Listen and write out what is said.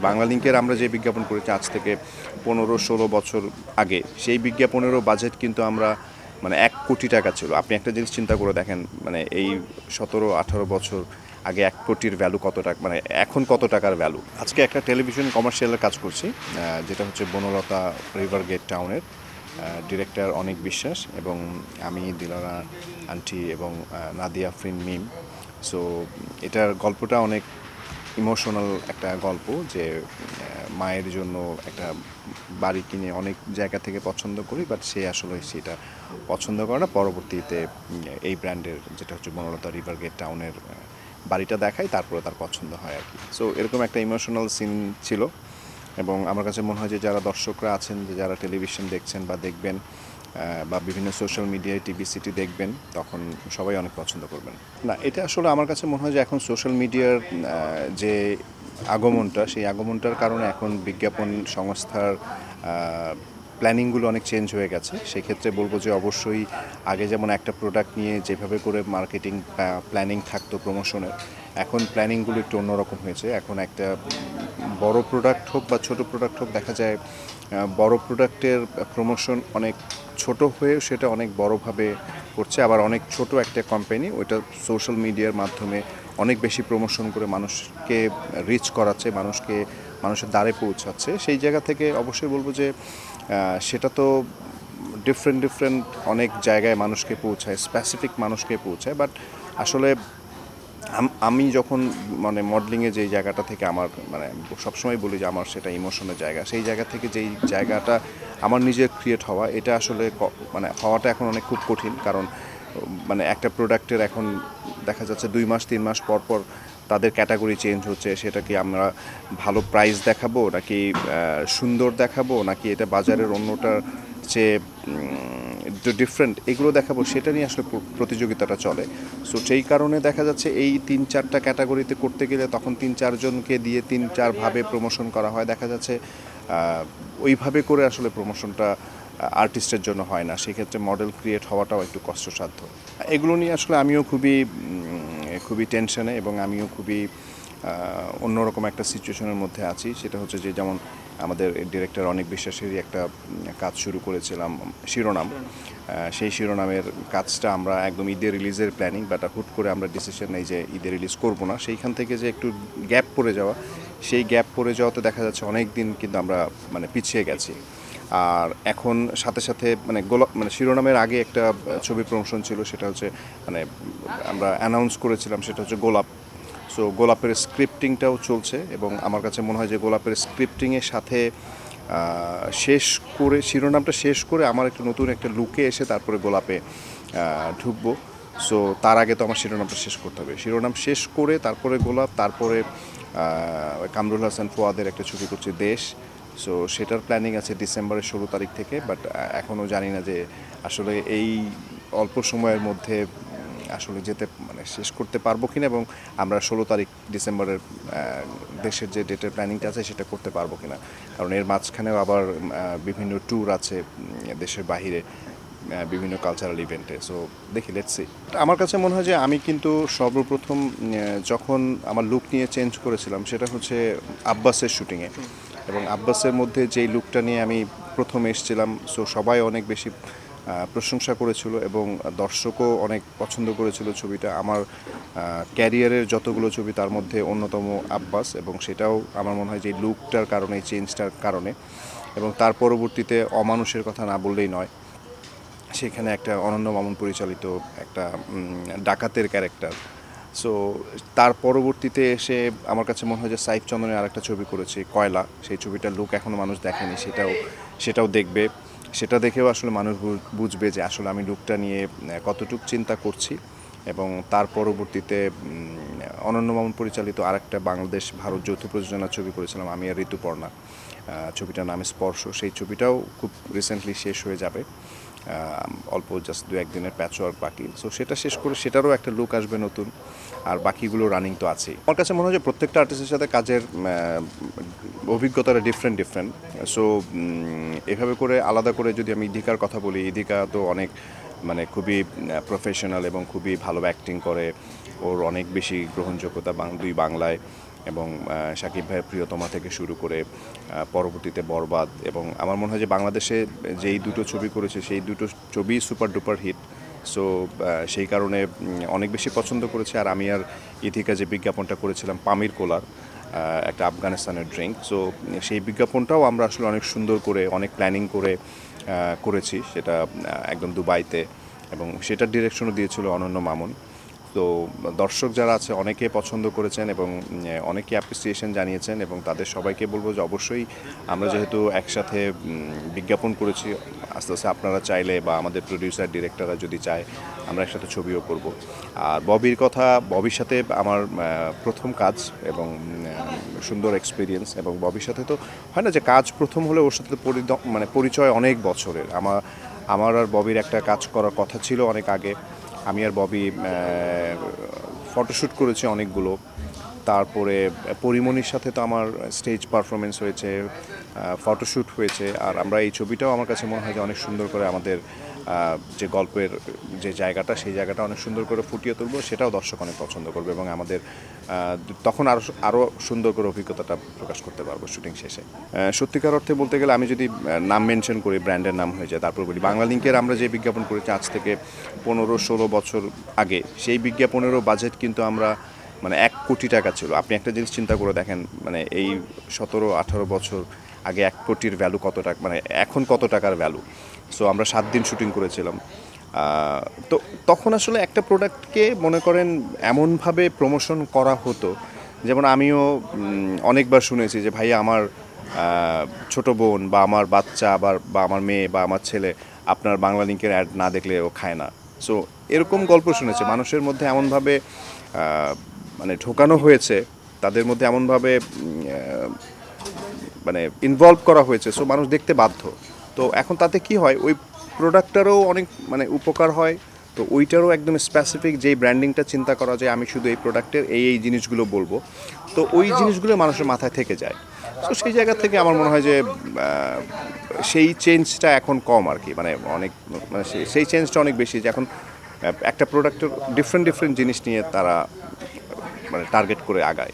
বাংলা লিংকের আমরা যে বিজ্ঞাপন করেছি আজ থেকে 15-16 বছর আগে, সেই বিজ্ঞাপনেরও বাজেট কিন্তু আমরা মানে 1 কোটি টাকা ছিল। আপনি একটা জিনিস চিন্তা করে দেখেন, মানে এই 17-18 বছর আগে 1 কোটির ভ্যালু কত টাকা, মানে এখন কত টাকার ভ্যালু। আজকে একটা টেলিভিশন কমার্শিয়ালের কাজ করছি, যেটা হচ্ছে বনলতা রিভার গেট টাউনের। ডিরেক্টর অনেক বিশ্বাস এবং আমি দিলারা আন্টি এবং নাদিয়া আফরিন মিম। সো এটার গল্পটা অনেক ইমোশনাল একটা গল্প, যে মায়ের জন্য একটা বাড়ি কিনে অনেক জায়গা থেকে পছন্দ করি, বাট সে আসলে সেটা পছন্দ করে না। পরবর্তীতে এই ব্র্যান্ডের যেটা হচ্ছে বনলতা রিভার গেট টাউনের বাড়িটা দেখায়, তারপরে তার পছন্দ হয় আর কি। সো এরকম একটা ইমোশনাল সিন ছিল এবং আমার কাছে মনে হয় যে যারা দর্শকরা আছেন, যে যারা টেলিভিশন দেখছেন বা দেখবেন বা বিভিন্ন সোশ্যাল মিডিয়ায় টিভি সিটি দেখবেন, তখন সবাই অনেক পছন্দ করবেন। না, এটা আসলে আমার কাছে মনে হয় যে এখন সোশ্যাল মিডিয়ার যে আগমনটা, সেই আগমনটার কারণে এখন বিজ্ঞাপন সংস্থার প্ল্যানিংগুলো অনেক চেঞ্জ হয়ে গেছে। সেক্ষেত্রে বলবো যে অবশ্যই আগে যেমন একটা প্রোডাক্ট নিয়ে যেভাবে করে মার্কেটিং প্ল্যানিং থাকতো প্রমোশনের, এখন প্ল্যানিংগুলো একটু অন্যরকম হয়েছে। এখন একটা বড় প্রোডাক্ট হোক বা ছোট প্রোডাক্ট হোক, দেখা যায় বড় প্রোডাক্টের প্রমোশন অনেক ছোট হয়েও সেটা অনেক বড়ভাবে করছে। আবার অনেক ছোট একটা কোম্পানি ওইটা সোশ্যাল মিডিয়ার মাধ্যমে অনেক বেশি প্রমোশন করে মানুষকে রিচ করাচ্ছে, মানুষের দ্বারে পৌঁছাচ্ছে। সেই জায়গা থেকে অবশ্যই বলবো যে সেটা তো ডিফারেন্ট অনেক জায়গায় মানুষকে পৌঁছায়, স্পেসিফিক মানুষকে পৌঁছায়। বাট আসলে আমি যখন মানে মডেলিংয়ে যেই জায়গাটা থেকে আমার মানে সবসময় বলি যে আমার সেটা ইমোশনের জায়গা, সেই জায়গা থেকে যেই জায়গাটা আমার নিজের ক্রিয়েট হওয়া, এটা আসলে মানে হওয়াটা এখন অনেক খুব কঠিন। কারণ মানে একটা প্রোডাক্টের এখন দেখা যাচ্ছে 2 মাস 3 মাস পর পর তাদের ক্যাটাগরি চেঞ্জ হচ্ছে। সেটা কি আমরা ভালো প্রাইস দেখাবো, নাকি সুন্দর দেখাবো, নাকি এটা বাজারের অন্যটার চেয়ে ডিফারেন্ট, এগুলো দেখাবো, সেটা নিয়ে আসলে প্রতিযোগিতাটা চলে। সো সেই কারণে দেখা যাচ্ছে এই 3-4টা ক্যাটাগরিতে করতে গেলে তখন 3-4জনকে দিয়ে 3-4ভাবে প্রমোশন করা হয়। দেখা যাচ্ছে ওইভাবে করে আসলে প্রমোশনটা আর্টিস্টের জন্য হয় না। সেক্ষেত্রে মডেল ক্রিয়েট হওয়াটাও একটু কষ্টসাধ্য। এগুলো নিয়ে আসলে আমিও খুবই টেনশনে এবং আমিও খুবই অন্যরকম একটা সিচুয়েশনের মধ্যে আছি। সেটা হচ্ছে যে যেমন আমাদের ডিরেক্টর অনেক বিশ্বাসেরই একটা কাজ শুরু করেছিলাম, শিরোনাম। সেই শিরোনামের কাজটা আমরা একদম ঈদে রিলিজের প্ল্যানিং, বাট হুট করে আমরা ডিসিশন নেই যে ঈদে রিলিজ করব না। সেইখান থেকে যে একটু গ্যাপ পড়ে যাওয়া, সেই গ্যাপ পড়ে যাওয়াতে দেখা যাচ্ছে অনেক দিন কিন্তু আমরা মানে পিছিয়ে গেছি। আর এখন সাথে সাথে মানে মানে শিরোনামের আগে একটা ছবি প্রমোশন ছিল, সেটা হচ্ছে মানে আমরা অ্যানাউন্স করেছিলাম, সেটা হচ্ছে গোলাপ। সো গোলাপের স্ক্রিপ্টিংটাও চলছে এবং আমার কাছে মনে হয় যে গোলাপের স্ক্রিপ্টিংয়ের সাথে শেষ করে, শিরোনামটা শেষ করে আমার একটা নতুন একটা লুকে এসে তারপরে গোলাপে ঢুকবো। সো তার আগে তো আমার শিরোনামটা শেষ করতে হবে। শিরোনাম শেষ করে তারপরে গোলাপ, তারপরে কামরুল হাসান ফুয়াদের একটা ছবি করছি দেশ। সো সেটার প্ল্যানিং আছে ডিসেম্বরের 16 তারিখ থেকে। বাট এখনও জানি না যে আসলে এই অল্প সময়ের মধ্যে আসলে যেতে মানে শেষ করতে পারবো কিনা, এবং আমরা 16 তারিখ ডিসেম্বরের দেশের যে ডেটের প্ল্যানিংটা আছে সেটা করতে পারবো কিনা। কারণ এর মাঝখানেও আবার বিভিন্ন ট্যুর আছে দেশের বাহিরে, বিভিন্ন কালচারাল ইভেন্টে। সো দেখি, লেটস সি। আমার কাছে মনে হয় যে আমি কিন্তু সর্বপ্রথম যখন আমার লুক নিয়ে চেঞ্জ করেছিলাম, সেটা হচ্ছে আব্বাসের শুটিংয়ে। এবং আব্বাসের মধ্যে যেই লুকটা নিয়ে আমি প্রথম এসেছিলাম, সো সবাই অনেক বেশি প্রশংসা করেছিল এবং দর্শকও অনেক পছন্দ করেছিল ছবিটা। আমার ক্যারিয়ারের যতগুলো ছবি তার মধ্যে অন্যতম আব্বাস, এবং সেটাও আমার মনে হয় যে লুকটার কারণে, চেঞ্জটার কারণে। এবং তার পরবর্তীতে অমানুষের কথা না বললেই নয়, সেখানে একটা অনন্য মামুন পরিচালিত একটা ডাকাতের ক্যারেক্টার। সো তার পরবর্তীতে এসে আমার কাছে মনে হয় যে সাইফ চন্দনের আরেকটা ছবি করেছি কয়লা, সেই ছবিটার লুক এখনও মানুষ দেখেনি, সেটাও দেখবে। সেটা দেখেও আসলে মানুষ বুঝবে যে আসলে আমি লুকটা নিয়ে কতটুকু চিন্তা করছি। এবং তার পরবর্তীতে অনন্য মামুন পরিচালিত আরেকটা বাংলাদেশ ভারত যৌথ প্রযোজনার ছবি করেছিলাম আমি আর ঋতুপর্ণা, ছবিটার নাম স্পর্শ। সেই ছবিটাও খুব রিসেন্টলি শেষ হয়ে যাবে, অল্প জাস্ট 2-1 দিনের প্যাচওয়ার্ক বাকি। সো সেটা শেষ করে সেটারও একটা লুক আসবে নতুন, আর বাকিগুলো রানিং তো আছেই। আমার কাছে মনে হয় যে প্রত্যেকটা আর্টিস্টের সাথে কাজের অভিজ্ঞতাটা ডিফারেন্ট। সো এভাবে করে আলাদা করে যদি আমি ইদিকার কথা বলি, ইদিকা তো অনেক মানে খুবই প্রফেশনাল এবং খুবই ভালো অ্যাক্টিং করে, ওর অনেক বেশি গ্রহণযোগ্যতা দুই বাংলায়। এবং শাকিব ভাইয়ের প্রিয়তমা থেকে শুরু করে পরবর্তীতে বরবাদ, এবং আমার মনে হয় যে বাংলাদেশে যেই দুটো ছবি করেছে সেই দুটো ছবি সুপার ডুপার হিট। সো সেই কারণে অনেক বেশি পছন্দ করেছে। আর আমি আর ইথিকা যে বিজ্ঞাপনটা করেছিলাম পামির কোলার, একটা আফগানিস্তানের ড্রিঙ্ক, সো সেই বিজ্ঞাপনটাও আমরা আসলে অনেক সুন্দর করে অনেক প্ল্যানিং করে করেছি, সেটা একদম দুবাইতে, এবং সেটার ডিরেকশনও দিয়েছিল অনন্য মামুন। তো দর্শক যারা আছে অনেকে পছন্দ করেছেন এবং অনেকে অ্যাপ্রিসিয়েশন জানিয়েছেন, এবং তাদের সবাইকে বলবো যে অবশ্যই আমরা যেহেতু একসাথে বিজ্ঞাপন করেছি, আস্তে আস্তে আপনারা চাইলে বা আমাদের প্রডিউসার ডিরেক্টররা যদি চায় আমরা একসাথে ছবিও করব। আর ববির কথা, ববির সাথে আমার প্রথম কাজ এবং সুন্দর এক্সপিরিয়েন্স, এবং ববির সাথে তো হয় না যে কাজ প্রথম হলে ওর সাথে মানে পরিচয় অনেক বছরের। আমার আর ববির একটা কাজ করার কথা ছিল অনেক আগে। আমি আর ববি ফটোশ্যুট করেছি অনেকগুলো। তারপরে পরিমণির সাথে তো আমার স্টেজ পারফরমেন্স হয়েছে, ফটোশ্যুট হয়েছে। আর আমরা এই ছবিটাও আমার কাছে মনে হয় যে অনেক সুন্দর করে আমাদের যে গল্পের যে জায়গাটা, সেই জায়গাটা অনেক সুন্দর করে ফুটিয়ে তুলবো, সেটাও দর্শক অনেক পছন্দ করবে, এবং আমাদের তখন আরও সুন্দর করে অভিজ্ঞতাটা প্রকাশ করতে পারবো শুটিং শেষে। সত্যিকার অর্থে বলতে গেলে আমি যদি নাম মেনশন করি, ব্র্যান্ডের নাম হয়ে যায়, তারপর বলি বাংলালিংকের আমরা যে বিজ্ঞাপন করেছি আজ থেকে 15-16 বছর আগে, সেই বিজ্ঞাপনেরও বাজেট কিন্তু আমরা মানে 1 কোটি টাকা ছিল। আপনি একটা জিনিস চিন্তা করে দেখেন, মানে এই 17-18 বছর আগে 1 কোটির ভ্যালু কত টাকা, মানে এখন কত টাকার ভ্যালু। সো আমরা 7 দিন শুটিং করেছিলাম। তো তখন আসলে একটা প্রোডাক্টকে মনে করেন এমনভাবে প্রমোশন করা হতো, যেমন আমিও অনেকবার শুনেছি যে ভাই আমার ছোট বোন বা আমার বাচ্চা বা আমার মেয়ে বা আমার ছেলে আপনার বাংলা লিংকের অ্যাড না দেখলে ও খায় না। সো এরকম গল্প শুনেছে, মানুষের মধ্যে এমনভাবে মানে ঢোকানো হয়েছে, তাদের মধ্যে এমনভাবে মানে ইনভলভ করা হয়েছে, সো মানুষ দেখতে বাধ্য। তো এখন তাতে কি হয়, ওই প্রোডাক্টটারও অনেক মানে উপকার হয়। তো ওইটারও একদম স্পেসিফিক যেই ব্র্যান্ডিংটা চিন্তা করা যায়, আমি শুধু এই প্রোডাক্টের এই জিনিসগুলো বলবো, তো ওই জিনিসগুলো মানুষের মাথায় থেকে যায়। তো সেই জায়গা থেকে আমার মনে হয় যে সেই চেঞ্জটা এখন কম আর কি, মানে অনেক মানে সেই চেঞ্জটা অনেক বেশি, যে এখন একটা প্রোডাক্টের ডিফারেন্ট ডিফারেন্ট জিনিস নিয়ে তারা মানে টার্গেট করে আগায়।